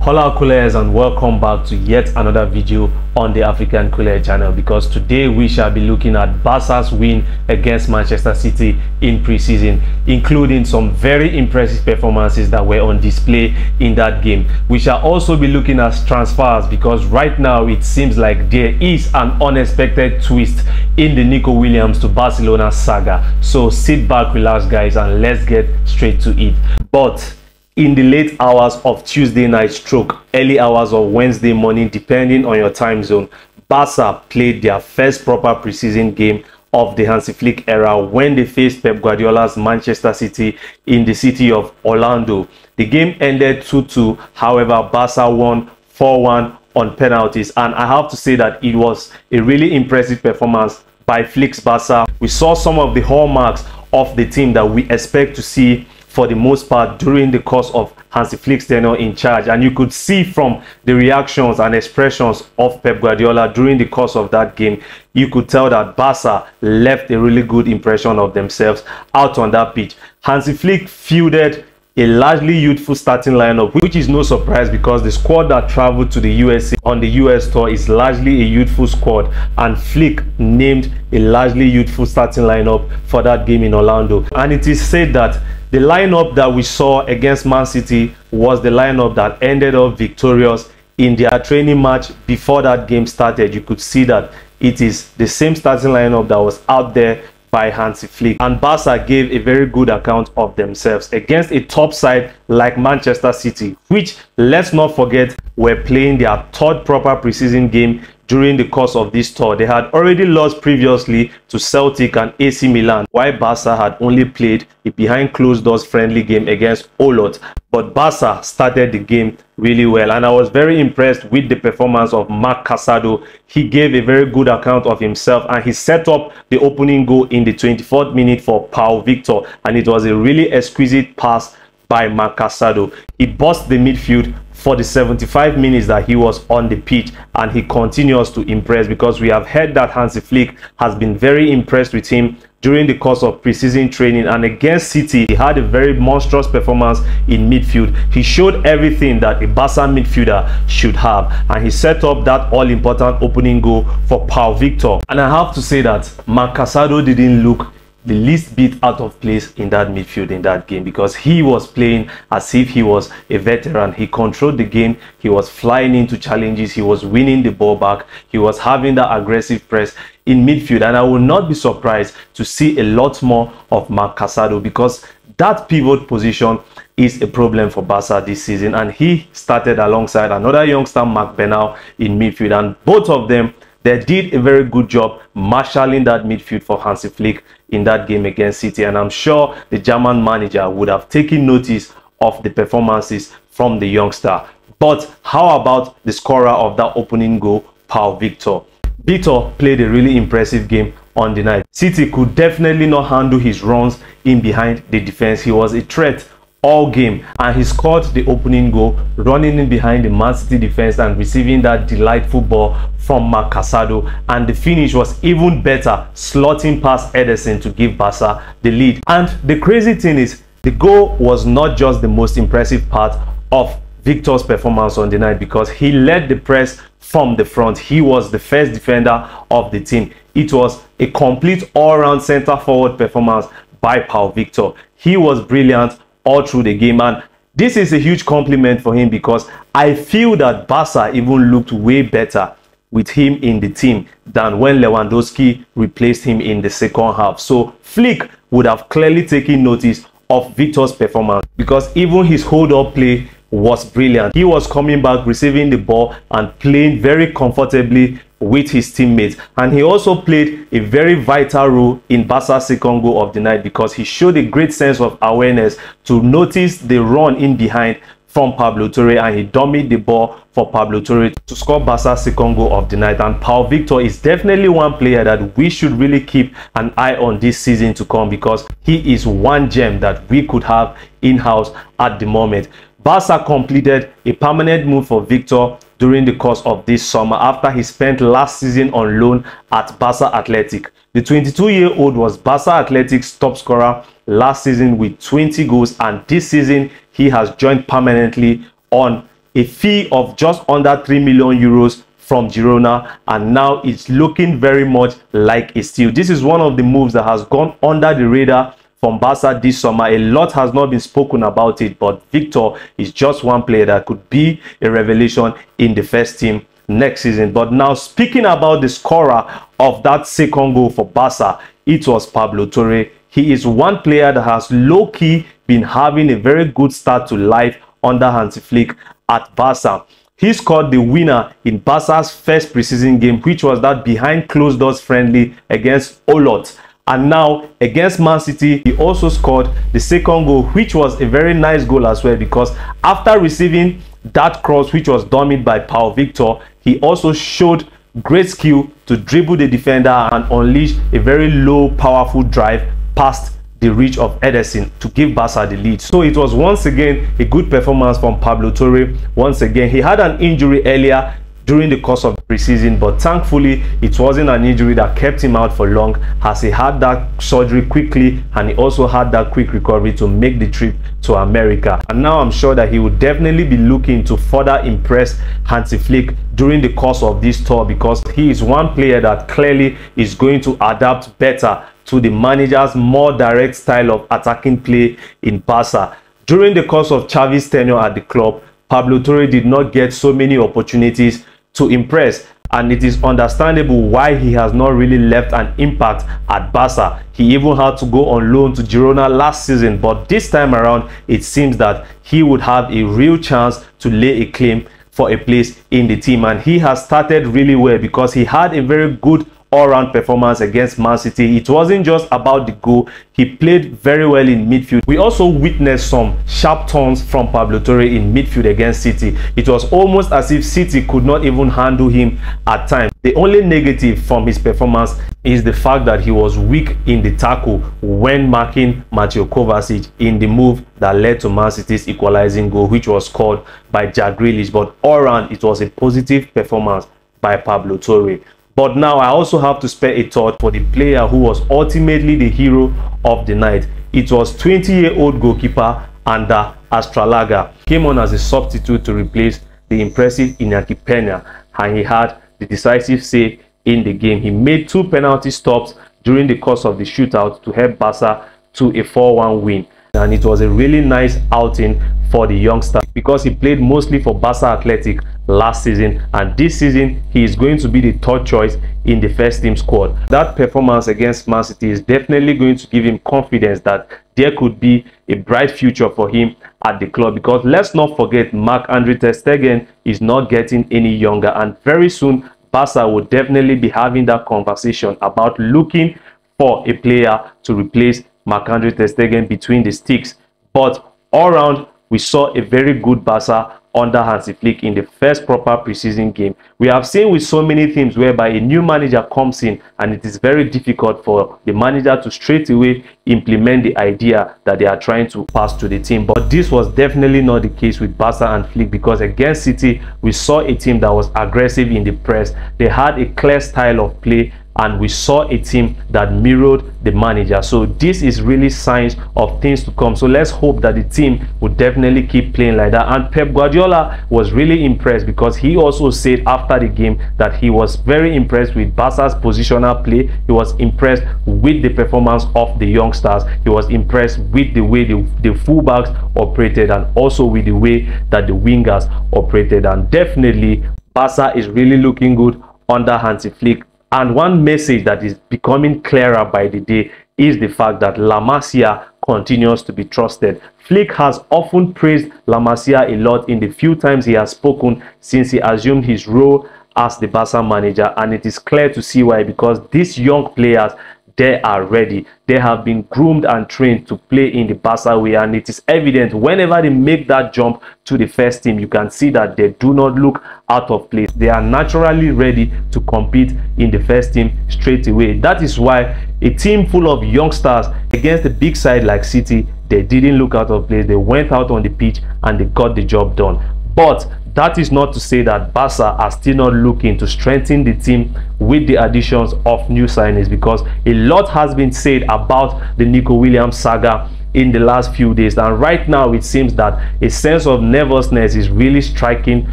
Hola Coolers, and welcome back to yet another video on the African Cooler channel, because today we shall be looking at Barca's win against Manchester City in pre-season, including some very impressive performances that were on display in that game. We shall also be looking at transfers, because right now it seems like there is an unexpected twist in the Nico Williams to Barcelona saga. So sit back, relax guys, and let's get straight to it. But in the late hours of Tuesday night stroke early hours of Wednesday morning, depending on your time zone, Barca played their first proper preseason game of the Hansi Flick era when they faced Pep Guardiola's Manchester City in the city of Orlando. The game ended 2-2. However, Barca won 4-1 on penalties, and I have to say that it was a really impressive performance by Flick's Barca. We saw some of the hallmarks of the team that we expect to see for the most part during the course of Hansi Flick's tenure in charge, and you could see from the reactions and expressions of Pep Guardiola during the course of that game, you could tell that Barca left a really good impression of themselves out on that pitch. Hansi Flick fielded a largely youthful starting lineup, which is no surprise because the squad that traveled to the USA on the US tour is largely a youthful squad, and Flick named a largely youthful starting lineup for that game in Orlando. And it is said that the lineup that we saw against Man.City was the lineup that ended up victorious in their training match before that game started. You could see that it is the same starting lineup that was out there by Hansi Flick, and Barca gave a very good account of themselves against a top side like Manchester City, which, let's not forget, were playing their third proper preseason game during the course of this tour. They had already lost previously to Celtic and AC Milan, while Barca had only played a behind closed doors friendly game against Olot. But Barca started the game really well, and I was very impressed with the performance of Marc Casadó. He gave a very good account of himself, and he set up the opening goal in the 24th minute for Pau Victor, and it was a really exquisite pass by Marc Casadó. He bossed the midfield for the 75 minutes that he was on the pitch, and he continues to impress, because we have heard that Hansi Flick has been very impressed with him during the course of preseason training. And against City, he had a very monstrous performance in midfield. He showed everything that a Barca midfielder should have, and he set up that all-important opening goal for Pau Victor. And I have to say that Marc Casadó didn't look the least bit out of place in that midfield in that game, because he was playing as if he was a veteran. He controlled the game, he was flying into challenges, he was winning the ball back, he was having that aggressive press in midfield, and I will not be surprised to see a lot more of Marc Casadó, because that pivot position is a problem for Barca this season, and he started alongside another youngster, Marc Bernal, in midfield, and both of them, they did a very good job marshalling that midfield for Hansi Flick in that game against City, and I'm sure the German manager would have taken notice of the performances from the youngster. But how about the scorer of that opening goal, Pau Victor? Victor played a really impressive game on the night. City could definitely not handle his runs in behind the defense. He was a threat all game, and he scored the opening goal running in behind the Man.City defense and receiving that delightful ball from Marc Casadó, and the finish was even better, slotting past Ederson to give Barca the lead. And the crazy thing is, the goal was not just the most impressive part of Victor's performance on the night, because he led the press from the front. He was the first defender of the team. It was a complete all-round center forward performance by Pau Victor. He was brilliant all through the game, and this is a huge compliment for him, because I feel that Barca even looked way better with him in the team than when Lewandowski replaced him in the second half. So Flick would have clearly taken notice of Victor's performance, because even his hold-up play was brilliant. He was coming back, receiving the ball, and playing very comfortably with his teammates. And he also played a very vital role in Barca's second goal of the night, because he showed a great sense of awareness to notice the run in behind from Pablo Torre, and he dummied the ball for Pablo Torre to score Barca's second goal of the night. And Pau Victor is definitely one player that we should really keep an eye on this season to come, because he is one gem that we could have in-house at the moment. Barca completed a permanent move for Victor during the course of this summer after he spent last season on loan at Barça Athletic. The 22-year-old was Barça Athletic's top scorer last season with 20 goals, and this season he has joined permanently on a fee of just under 3 million euros from Girona, and now it's looking very much like a steal. This is one of the moves that has gone under the radar from Barca this summer. A lot has not been spoken about it, but Victor is just one player that could be a revelation in the first team next season. But now, speaking about the scorer of that second goal for Barca, it was Pablo Torre. He is one player that has low-key been having a very good start to life under Hansi Flick at Barca. He scored the winner in Barca's first preseason game, which was that behind closed doors friendly against Olot. And now against Man.City, he also scored the second goal, which was a very nice goal as well, because after receiving that cross, which was done by Pau Victor, he also showed great skill to dribble the defender and unleash a very low, powerful drive past the reach of Ederson to give Barca the lead. So it was once again a good performance from Pablo Torre. Once again, he had an injury earlier during the course of the preseason, but thankfully it wasn't an injury that kept him out for long, as he had that surgery quickly and he also had that quick recovery to make the trip to America. And now I'm sure that he would definitely be looking to further impress Hansi Flick during the course of this tour, because he is one player that clearly is going to adapt better to the manager's more direct style of attacking play in Barca. During the course of Xavi's tenure at the club, Pablo Torre did not get so many opportunities to impress, and it is understandable why he has not really left an impact at Barca. He even had to go on loan to Girona last season, but this time around it seems that he would have a real chance to lay a claim for a place in the team, and he has started really well because he had a very good all-round performance against Man.City. It wasn't just about the goal, he played very well in midfield. We also witnessed some sharp turns from Pablo Torre in midfield against City. It was almost as if City could not even handle him at times. The only negative from his performance is the fact that he was weak in the tackle when marking Mateo Kovacic in the move that led to Man.City's equalizing goal, which was scored by Jack Grealish. But all round, it was a positive performance by Pablo Torre. But now I also have to spare a thought for the player who was ultimately the hero of the night. It was 20-year-old goalkeeper Ander Astralaga. Came on as a substitute to replace the impressive Iñaki Peña, and he had the decisive save in the game. He made 2 penalty stops during the course of the shootout to help Barca to a 4-1 win. And it was a really nice outing for the youngster because he played mostly for Barca Athletic last season, and this season he is going to be the third choice in the first team squad. That performance against Man.City is definitely going to give him confidence that there could be a bright future for him at the club, because let's not forget Marc-Andre ter Stegen is not getting any younger, and very soon Barca will definitely be having that conversation about looking for a player to replace Marc-Andre ter Stegen between the sticks. But all round, we saw a very good Barca under Hansi Flick in the first proper preseason game. We have seen with so many teams whereby a new manager comes in and it is very difficult for the manager to straight away implement the idea that they are trying to pass to the team. But this was definitely not the case with Barca and Flick, because against City, we saw a team that was aggressive in the press. They had a clear style of play, and we saw a team that mirrored the manager. So this is really signs of things to come. So let's hope that the team would definitely keep playing like that. And Pep Guardiola was really impressed, because he also said after the game that he was very impressed with Barca's positional play. He was impressed with the performance of the youngsters. He was impressed with the way the fullbacks operated, and also with the way that the wingers operated. And definitely Barca is really looking good under Hansi Flick. And one message that is becoming clearer by the day is the fact that La Masia continues to be trusted. Flick has often praised La Masia a lot in the few times he has spoken since he assumed his role as the Barca manager, and it is clear to see why, because these young players, they are ready. They have been groomed and trained to play in the Barca way, and it is evident whenever they make that jump to the first team, you can see that they do not look out of place. They are naturally ready to compete in the first team straight away. That is why a team full of youngsters against a big side like City, they didn't look out of place. They went out on the pitch and they got the job done. But that is not to say that Barca are still not looking to strengthen the team with the additions of new signings, because a lot has been said about the Nico Williams saga in the last few days, and right now it seems that a sense of nervousness is really striking.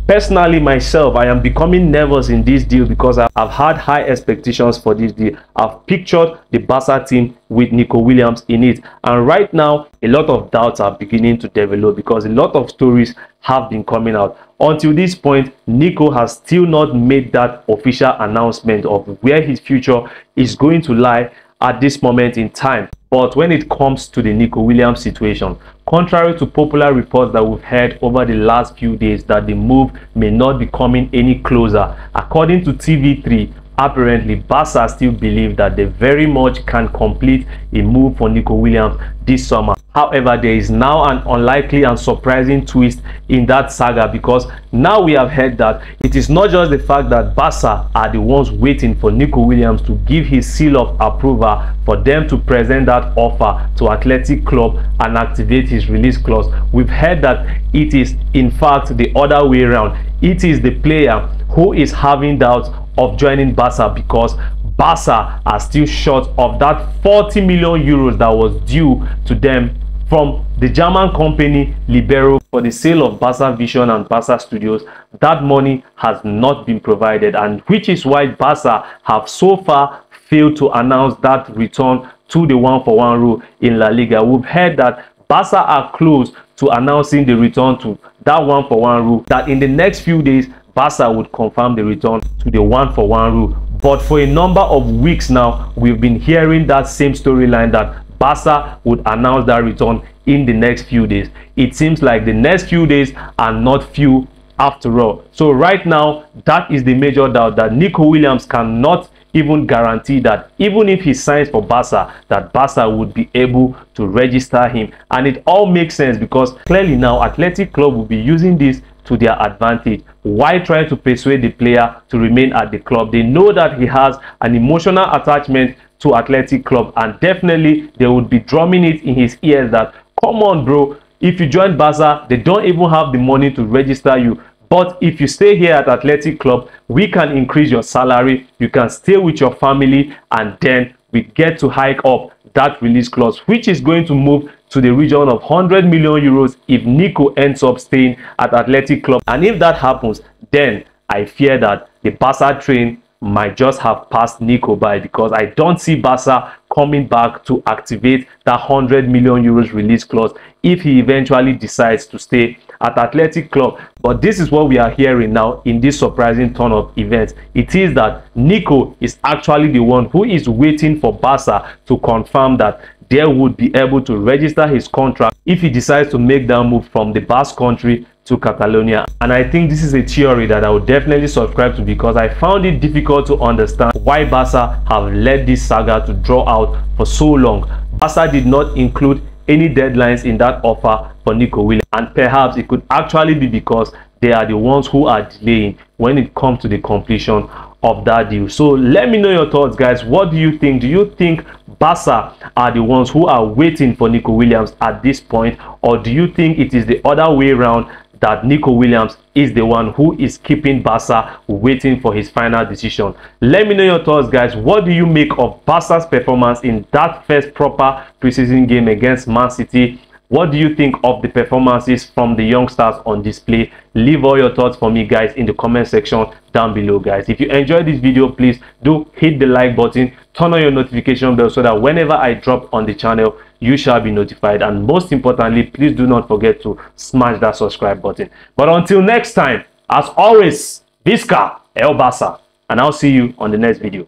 Personally, myself, I am becoming nervous in this deal because I've had high expectations for this deal. I've pictured the Barca team with Nico Williams in it, and right now a lot of doubts are beginning to develop because a lot of stories have been coming out. Until this point, Nico has still not made that official announcement of where his future is going to lie at this moment in time. But when it comes to the Nico Williams situation, contrary to popular reports that we've heard over the last few days that the move may not be coming any closer, according to TV3, apparently Barca still believe that they very much can complete a move for Nico Williams this summer. However, there is now an unlikely and surprising twist in that saga, because now we have heard that it is not just the fact that Barca are the ones waiting for Nico Williams to give his seal of approval for them to present that offer to Athletic Club and activate his release clause. We've heard that it is in fact the other way around. It is the player who is having doubts of joining Barca because Barca are still short of that 40 million euros that was due to them from the German company Libero for the sale of Barca Vision and Barca Studios. That money has not been provided, and which is why Barca have so far failed to announce that return to the 1-for-1 rule in La Liga. We've heard that Barca are close to announcing the return to that 1-for-1 rule, that in the next few days Barca would confirm the return to the 1-for-1 rule. But for a number of weeks now, we've been hearing that same storyline that Barca would announce that return in the next few days. It seems like the next few days are not few after all. So right now, that is the major doubt, that Nico Williams cannot even guarantee that even if he signs for Barca, that Barca would be able to register him. And it all makes sense because clearly now Athletic Club will be using this to their advantage. Why try to persuade the player to remain at the club? They know that he has an emotional attachment to Athletic Club, and definitely they would be drumming it in his ears that, come on bro, if you join Barca, they don't even have the money to register you. But if you stay here at Athletic Club, we can increase your salary, you can stay with your family, and then we get to hike up that release clause, which is going to move to the region of 100 million euros if Nico ends up staying at Athletic Club. And if that happens, then I fear that the Barca train might just have passed Nico by, because I don't see Barca coming back to activate that 100 million euros release clause if he eventually decides to stay at Athletic Club. But this is what we are hearing now in this surprising turn of events. It is that Nico is actually the one who is waiting for Barca to confirm that they would be able to register his contract if he decides to make that move from the Basque country to Catalonia. And I think this is a theory that I would definitely subscribe to, because I found it difficult to understand why Barca have let this saga to draw out for so long. Barca did not include any deadlines in that offer for Nico Williams, and perhaps it could actually be because they are the ones who are delaying when it comes to the completion of that deal. So let me know your thoughts, guys. What do you think? Do you think Barca are the ones who are waiting for Nico Williams at this point, or do you think it is the other way around, that Nico Williams is the one who is keeping Barca waiting for his final decision? Let me know your thoughts, guys. What do you make of Barca's performance in that first proper preseason game against Man City? What do you think of the performances from the youngsters on display? Leave all your thoughts for me, guys, in the comment section down below, guys. If you enjoyed this video, please do hit the like button, turn on your notification bell so that whenever I drop on the channel, you shall be notified. And most importantly, please do not forget to smash that subscribe button. But until next time, as always, Visca El Barça, and I'll see you on the next video.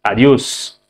Adios.